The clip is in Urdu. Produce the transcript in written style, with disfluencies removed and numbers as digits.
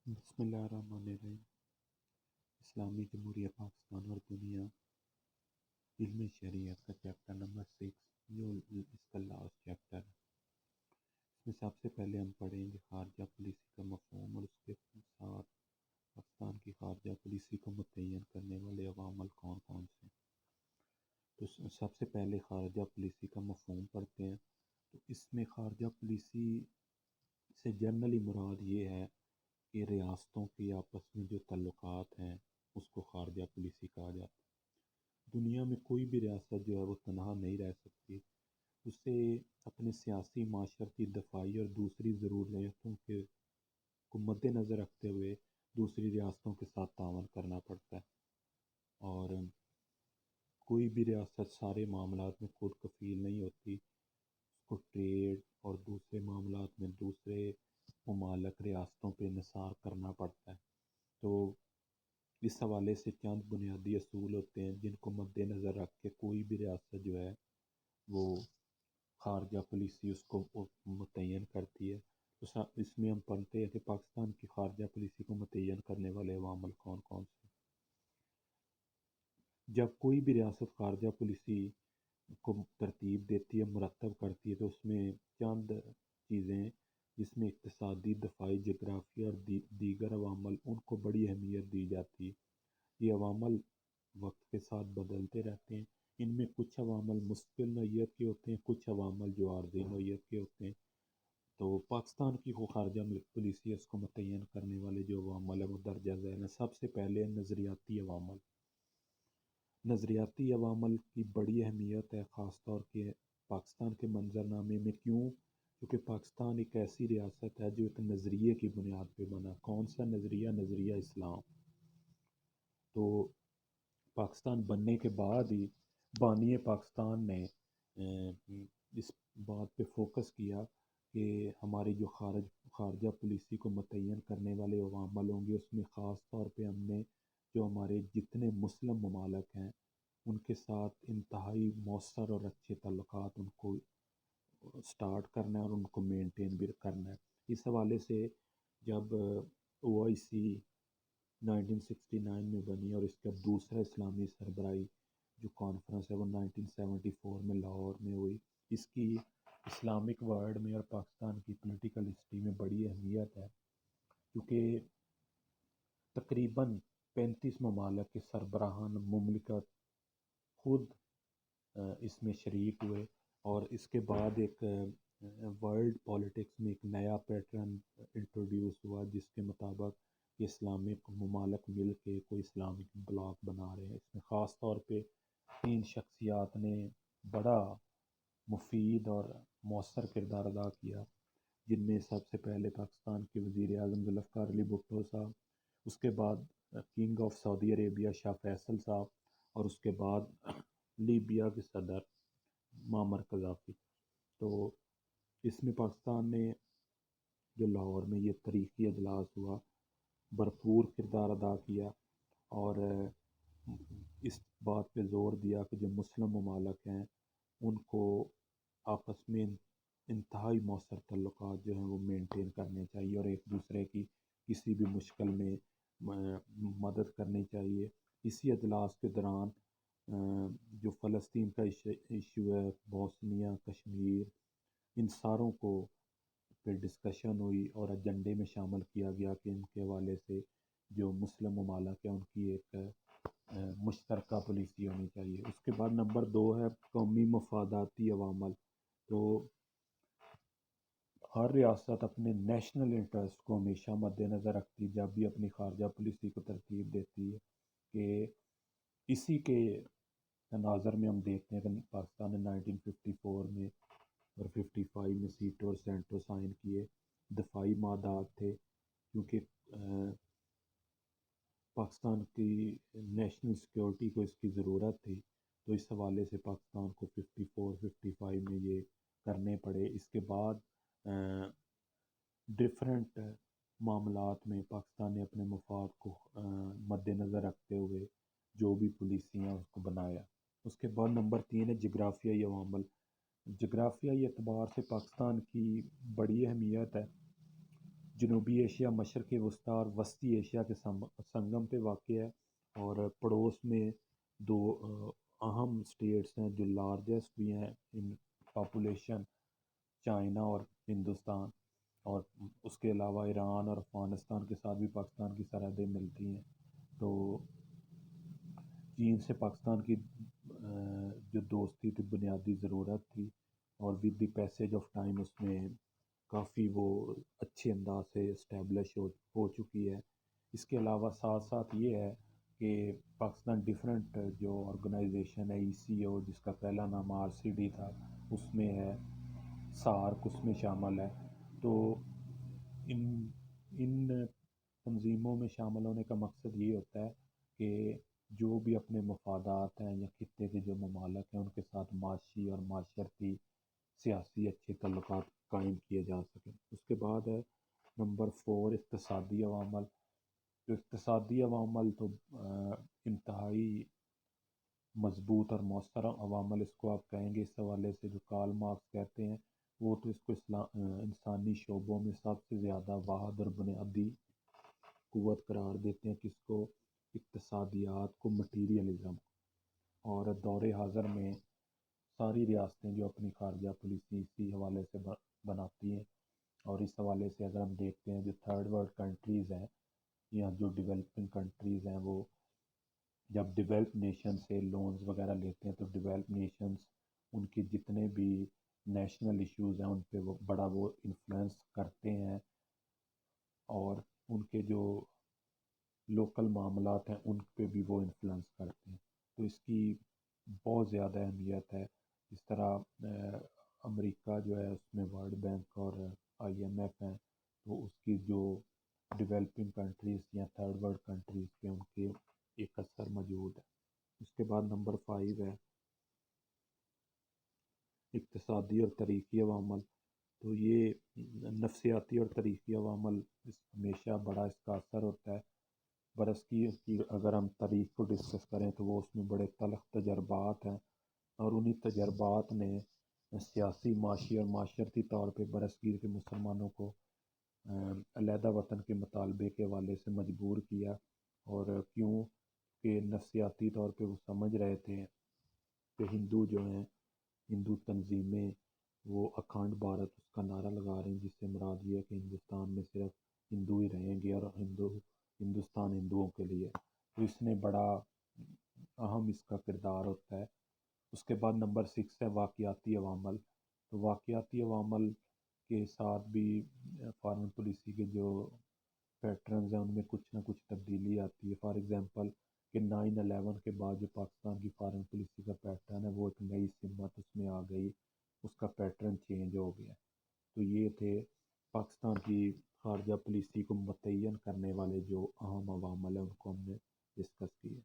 بسم اللہ الرحمن الرحیم۔ اسلامی جمہوریہ پاکستان اور دنیا، علم شریعت کا چیپٹر نمبر 6، جو اس کا لاسٹ چیپٹر ہے۔ اس میں سب سے پہلے ہم پڑھیں گے خارجہ پالیسی کا مفہوم اور اس کے ساتھ پاکستان کی خارجہ پالیسی کو متعین کرنے والے عوامل کون کون سے۔ تو سب سے پہلے خارجہ پالیسی کا مفہوم پڑھتے ہیں۔ تو اس میں خارجہ پالیسی سے جنرلی مراد یہ ہے کہ ریاستوں کے آپس میں جو تعلقات ہیں اس کو خارجہ پالیسی کہا جاتا ہے۔ دنیا میں کوئی بھی ریاست جو ہے وہ تنہا نہیں رہ سکتی، اسے اپنے سیاسی، معاشرتی، دفاعی اور دوسری ضروریاتوں کے کو مد نظر رکھتے ہوئے دوسری ریاستوں کے ساتھ تعاون کرنا پڑتا ہے، اور کوئی بھی ریاست سارے معاملات میں خود کفیل نہیں ہوتی، اس کو ٹریڈ اور دوسرے معاملات میں دوسرے ممالک ریاستوں پہ انحصار کرنا پڑتا ہے۔ تو اس حوالے سے چند بنیادی اصول ہوتے ہیں جن کو مد نظر رکھ کے کوئی بھی ریاست جو ہے وہ خارجہ پالیسی اس کو متعین کرتی ہے۔ تو اس میں ہم پڑھتے ہیں کہ پاکستان کی خارجہ پالیسی کو متعین کرنے والے عوامل کون کون سے۔ جب کوئی بھی ریاست خارجہ پالیسی کو ترتیب دیتی ہے، مرتب کرتی ہے، تو اس میں چند چیزیں جس میں اقتصادی، دفاعی، جغرافیہ اور دیگر عوامل، ان کو بڑی اہمیت دی جاتی ہے۔ یہ عوامل وقت کے ساتھ بدلتے رہتے ہیں۔ ان میں کچھ عوامل مستقل نوعیت کے ہوتے ہیں، کچھ عوامل جو عارضی نوعیت کے ہوتے ہیں۔ تو پاکستان کی خارجہ پالیسی اس کو متعین کرنے والے جو عوامل ہیں وہ درجہ ذیل ہیں۔ سب سے پہلے نظریاتی عوامل۔ نظریاتی عوامل کی بڑی اہمیت ہے، خاص طور کے پاکستان کے منظرنامے میں۔ کیوں؟ کیونکہ پاکستان ایک ایسی ریاست ہے جو ایک نظریے کی بنیاد پہ بنا۔ کون سا نظریہ؟ نظریہ اسلام۔ تو پاکستان بننے کے بعد ہی بانی پاکستان نے اس بات پہ فوکس کیا کہ ہماری جو خارجہ پالیسی کو متعین کرنے والے عوامل ہوں گے، اس میں خاص طور پہ ہم نے جو ہمارے جتنے مسلم ممالک ہیں ان کے ساتھ انتہائی مؤثر اور اچھے تعلقات ان کو سٹارٹ کرنا ہے اور ان کو مینٹین بھی کرنا ہے۔ اس حوالے سے جب OIC 1969 میں بنی اور اس کا دوسرا اسلامی سربراہی جو کانفرنس ہے وہ 1974 میں لاہور میں ہوئی، اس کی اسلامک ورلڈ میں اور پاکستان کی پولیٹیکل ہسٹری میں بڑی اہمیت ہے، کیونکہ تقریباً 35 ممالک کے سربراہان مملکت خود اس میں شریک ہوئے، اور اس کے بعد ایک ورلڈ پالیٹکس میں ایک نیا پیٹرن انٹروڈیوس ہوا جس کے مطابق کہ اسلامک ممالک مل کے کوئی اسلامک بلاک بنا رہے ہیں۔ اس میں خاص طور پہ 3 شخصیات نے بڑا مفید اور مؤثر کردار ادا کیا، جن میں سب سے پہلے پاکستان کے وزیر اعظم ذوالفقار علی بھٹو صاحب، اس کے بعد کنگ آف سعودی عربیہ شاہ فیصل صاحب، اور اس کے بعد لیبیا کے صدر معمر قذافی۔ تو اس میں پاکستان نے جو لاہور میں یہ تاریخی اجلاس ہوا بھرپور کردار ادا کیا، اور اس بات پہ زور دیا کہ جو مسلم ممالک ہیں ان کو آپس میں انتہائی مؤثر تعلقات جو ہیں وہ مینٹین کرنے چاہیے، اور ایک دوسرے کی کسی بھی مشکل میں مدد کرنی چاہیے۔ اسی اجلاس کے دوران جو فلسطین کا ایشو ہے، بوسنیا، کشمیر، ان ساروں کو پہ ڈسکشن ہوئی اور ایجنڈے میں شامل کیا گیا کہ ان کے حوالے سے جو مسلم ممالک ہیں ان کی ایک مشترکہ پالیسی ہونی چاہیے۔ اس کے بعد نمبر 2 ہے قومی مفاداتی عوامل۔ تو ہر ریاست اپنے نیشنل انٹرسٹ کو ہمیشہ مد نظر رکھتی جب بھی اپنی خارجہ پالیسی کو ترتیب دیتی ہے، کہ اسی کے تناظر میں ہم دیکھتے ہیں کہ پاکستان نے 1954 میں اور 55 میں سیٹو اور سینٹو سائن کیے، دفاعی معاہدات تھے، کیونکہ پاکستان کی نیشنل سیکیورٹی کو اس کی ضرورت تھی، تو اس حوالے سے پاکستان کو 54 55 میں یہ کرنے پڑے۔ اس کے بعد ڈفرینٹ معاملات میں پاکستان نے اپنے مفاد کو مد نظر رکھتے ہوئے جو بھی پالیسیاں اس کو بنایا۔ اس کے بعد نمبر 3 ہے جغرافیائی عوامل۔ جغرافیائی اعتبار سے پاکستان کی بڑی اہمیت ہے، جنوبی ایشیا مشرق وسطیٰ اور وسطی ایشیا کے سنگم پہ واقع ہے، اور پڑوس میں دو اہم اسٹیٹس ہیں جو لارجسٹ بھی ہیں ان پاپولیشن، چائنا اور ہندوستان، اور اس کے علاوہ ایران اور افغانستان کے ساتھ بھی پاکستان کی سرحدیں ملتی ہیں۔ تو چین سے پاکستان کی جو دوستی تھی بنیادی ضرورت تھی، اور with the passage of time اس میں کافی وہ اچھے انداز سے اسٹیبلش ہو چکی ہے۔ اس کے علاوہ ساتھ ساتھ یہ ہے کہ پاکستان ڈیفرنٹ جو آرگنائزیشن ہے، ای سی او جس کا پہلا نام آر سی ڈی تھا، اس میں ہے، سارک اس میں شامل ہے۔ تو ان ان تنظیموں میں شامل ہونے کا مقصد یہ ہوتا ہے کہ جو بھی اپنے مفادات ہیں یا خطے کے جو ممالک ہیں ان کے ساتھ معاشی اور معاشرتی سیاسی اچھے تعلقات قائم کیے جا سکیں۔ اس کے بعد ہے نمبر 4 اقتصادی عوامل۔ جو اقتصادی عوامل تو انتہائی مضبوط اور مؤثر عوامل اس کو آپ کہیں گے، اس حوالے سے جو کارل مارکس کہتے ہیں وہ تو اس کو انسانی شعبوں میں سب سے زیادہ واحد اور بنیادی قوت قرار دیتے ہیں، کس کو؟ اقتصادیات کو، مٹیریلزم۔ اور دور حاضر میں ساری ریاستیں جو اپنی خارجہ پالیسی اسی حوالے سے بناتی ہیں، اور اس حوالے سے اگر ہم دیکھتے ہیں جو تھرڈ ورلڈ کنٹریز ہیں یا جو ڈیولپنگ کنٹریز ہیں، وہ جب ڈیولپ نیشن سے لونز وغیرہ لیتے ہیں تو ڈیولپ نیشنز ان کے جتنے بھی نیشنل ایشوز ہیں ان پہ وہ بڑا وہ انفلوئنس کرتے ہیں، اور ان کے جو لوکل معاملات ہیں ان پہ بھی وہ انفلوئنس کرتے ہیں۔ تو اس کی بہت زیادہ اہمیت ہے۔ اس طرح امریکہ جو ہے اس میں ورلڈ بینک اور آئی ایم ایف ہیں، تو اس کی جو ڈیولپنگ کنٹریز یا تھرڈ ورلڈ کنٹریز کے ان کے ایک اثر موجود ہے۔ اس کے بعد نمبر 5 ہے اقتصادی اور تاریخی عوامل۔ تو یہ نفسیاتی اور تاریخی عوامل ہمیشہ بڑا اس کا اثر ہوتا ہے۔ برس کی اگر ہم تاریخ کو ڈسکس کریں تو وہ اس میں بڑے تلخ تجربات ہیں، اور انہی تجربات نے سیاسی، معاشی اور معاشرتی طور پہ برصغیر کے مسلمانوں کو علیحدہ وطن کے مطالبے کے حوالے سے مجبور کیا۔ اور کیوں کہ نفسیاتی طور پہ وہ سمجھ رہے تھے کہ ہندو جو ہیں، ہندو تنظیمیں وہ اکھنڈ بھارت اس کا نعرہ لگا رہے ہیں، جس سے مراد یہ ہے کہ ہندوستان میں صرف ہندو ہی رہیں گے اور ہندوستان ہندوؤں کے لیے۔ تو اس نے بڑا اہم اس کا کردار ہوتا ہے۔ اس کے بعد نمبر 6 ہے واقعاتی عوامل۔ تو واقعاتی عوامل کے ساتھ بھی فارن پالیسی کے جو پیٹرنز ہیں ان میں کچھ نہ کچھ تبدیلی آتی ہے۔ فار ایگزامپل کہ 9/11 کے بعد جو پاکستان کی فارن پالیسی کا پیٹرن ہے وہ ایک نئی سمت اس میں آ گئی، اس کا پیٹرن چینج ہو گیا۔ تو یہ تھے پاکستان کی خارجہ پالیسی کو متعین کرنے والے جو اہم عوامل ہیں، ان کو ہم نے ڈسکس کیے۔